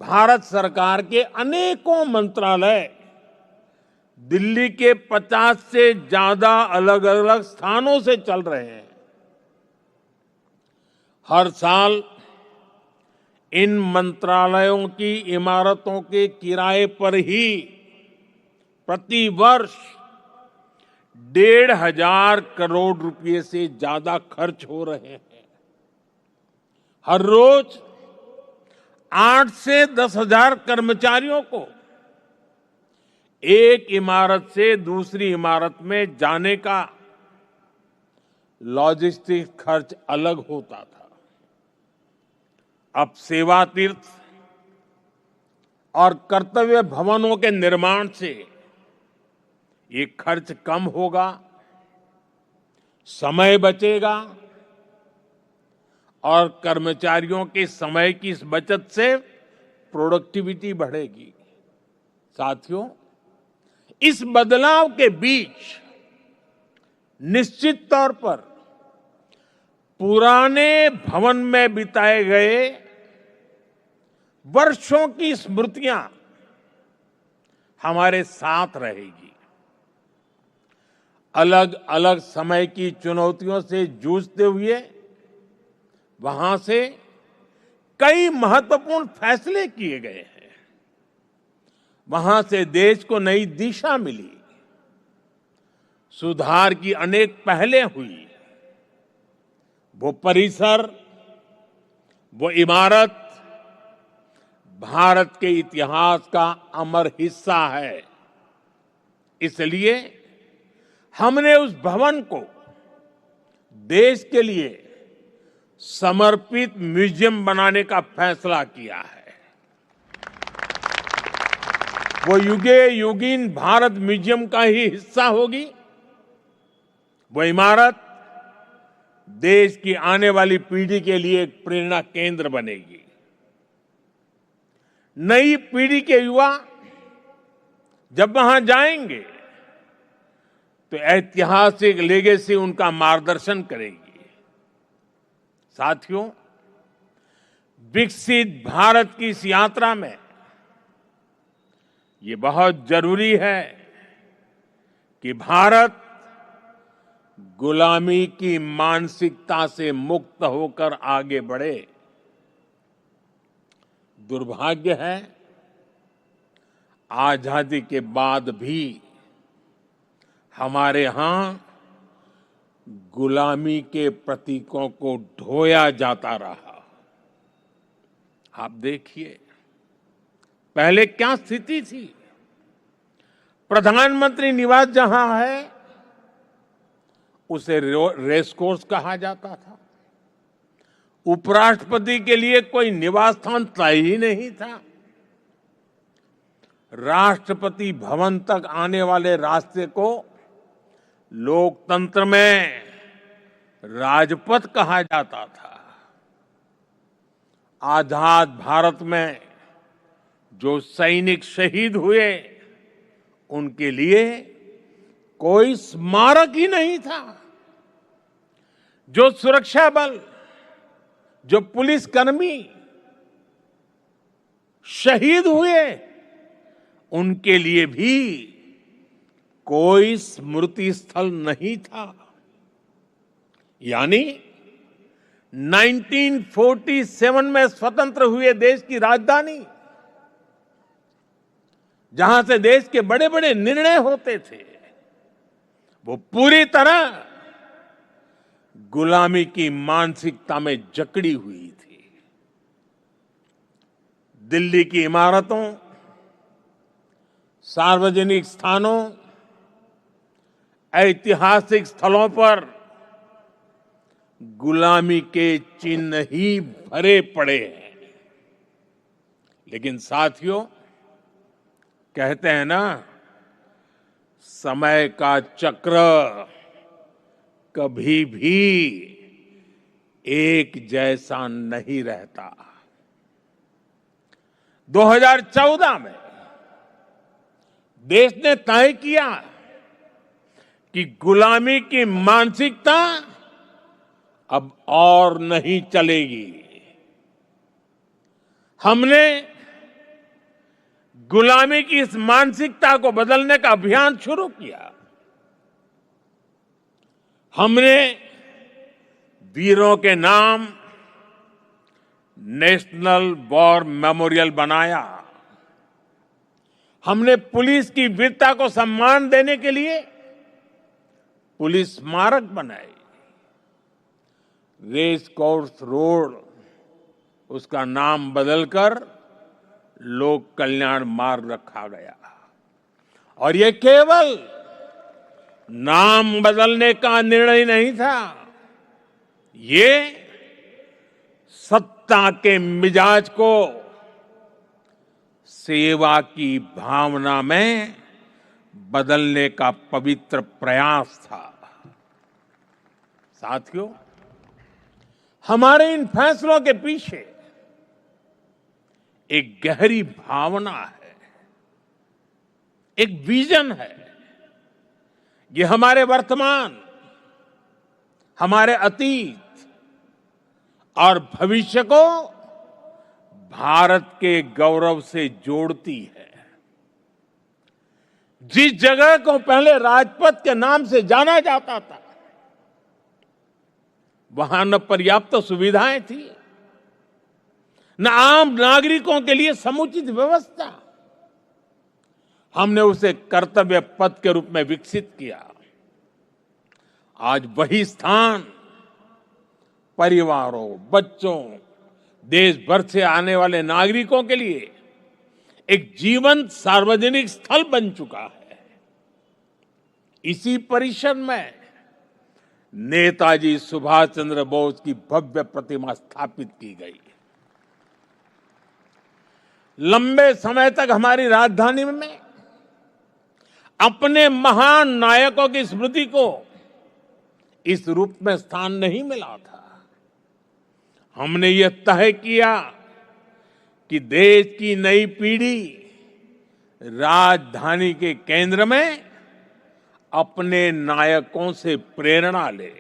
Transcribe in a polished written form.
भारत सरकार के अनेकों मंत्रालय दिल्ली के 50 से ज्यादा अलग अलग स्थानों से चल रहे हैं। हर साल इन मंत्रालयों की इमारतों के किराए पर ही प्रति वर्ष 1,500 करोड़ रुपए से ज्यादा खर्च हो रहे हैं। हर रोज 8 से 10,000 कर्मचारियों को एक इमारत से दूसरी इमारत में जाने का लॉजिस्टिक खर्च अलग होता था। अब सेवा तीर्थ और कर्तव्य भवनों के निर्माण से ये खर्च कम होगा, समय बचेगा और कर्मचारियों के समय की इस बचत से प्रोडक्टिविटी बढ़ेगी। साथियों, इस बदलाव के बीच निश्चित तौर पर पुराने भवन में बिताए गए वर्षों की स्मृतियां हमारे साथ रहेगी। अलग अलग समय की चुनौतियों से जूझते हुए वहां से कई महत्वपूर्ण फैसले किए गए हैं। वहां से देश को नई दिशा मिली, सुधार की अनेक पहलें हुई। वो परिसर, वो इमारत भारत के इतिहास का अमर हिस्सा है। इसलिए हमने उस भवन को देश के लिए समर्पित म्यूजियम बनाने का फैसला किया है। वो युगे युगीन भारत म्यूजियम का ही हिस्सा होगी। वो इमारत देश की आने वाली पीढ़ी के लिए एक प्रेरणा केंद्र बनेगी। नई पीढ़ी के युवा जब वहां जाएंगे तो ऐतिहासिक लेगेसी उनका मार्गदर्शन करेगी। साथियों, विकसित भारत की इस यात्रा में ये बहुत जरूरी है कि भारत गुलामी की मानसिकता से मुक्त होकर आगे बढ़े। दुर्भाग्य है, आजादी के बाद भी हमारे यहां गुलामी के प्रतीकों को ढोया जाता रहा। आप देखिए, पहले क्या स्थिति थी। प्रधानमंत्री निवास जहां है उसे रेस कोर्स कहा जाता था। उपराष्ट्रपति के लिए कोई निवास स्थान तय ही नहीं था। राष्ट्रपति भवन तक आने वाले रास्ते को लोकतंत्र में राजपथ कहा जाता था। आजाद भारत में जो सैनिक शहीद हुए, उनके लिए कोई स्मारक ही नहीं था। जो सुरक्षा बल, जो पुलिसकर्मी शहीद हुए, उनके लिए भी कोई स्मृति स्थल नहीं था। यानी 1947 में स्वतंत्र हुए देश की राजधानी, जहां से देश के बड़े बड़े निर्णय होते थे, वो पूरी तरह गुलामी की मानसिकता में जकड़ी हुई थी। दिल्ली की इमारतों, सार्वजनिक स्थानों, ऐतिहासिक स्थलों पर गुलामी के चिन्ह ही भरे पड़े हैं। लेकिन साथियों, कहते हैं ना, समय का चक्र कभी भी एक जैसा नहीं रहता। 2014 में देश ने तय किया कि गुलामी की मानसिकता अब और नहीं चलेगी। हमने गुलामी की इस मानसिकता को बदलने का अभियान शुरू किया। हमने वीरों के नाम नेशनल वॉर मेमोरियल बनाया। हमने पुलिस की वीरता को सम्मान देने के लिए पुलिस स्मारक बनाए। रेस कोर्स रोड उसका नाम बदलकर लोक कल्याण मार्ग रखा गया। और ये केवल नाम बदलने का निर्णय नहीं था, ये सत्ता के मिजाज को सेवा की भावना में बदलने का पवित्र प्रयास था। साथियों, हमारे इन फैसलों के पीछे एक गहरी भावना है, एक विजन है। ये हमारे वर्तमान, हमारे अतीत और भविष्य को भारत के गौरव से जोड़ती है। जिस जगह को पहले राजपथ के नाम से जाना जाता था, वहां न पर्याप्त सुविधाएं थी, न आम नागरिकों के लिए समुचित व्यवस्था। हमने उसे कर्तव्य पथ के रूप में विकसित किया। आज वही स्थान परिवारों, बच्चों, देश भर से आने वाले नागरिकों के लिए एक जीवंत सार्वजनिक स्थल बन चुका है। इसी परिसर में नेताजी सुभाष चंद्र बोस की भव्य प्रतिमा स्थापित की गई। लंबे समय तक हमारी राजधानी में अपने महान नायकों की स्मृति को इस रूप में स्थान नहीं मिला था। हमने यह तय किया कि देश की नई पीढ़ी राजधानी के केंद्र में अपने नायकों से प्रेरणा ले।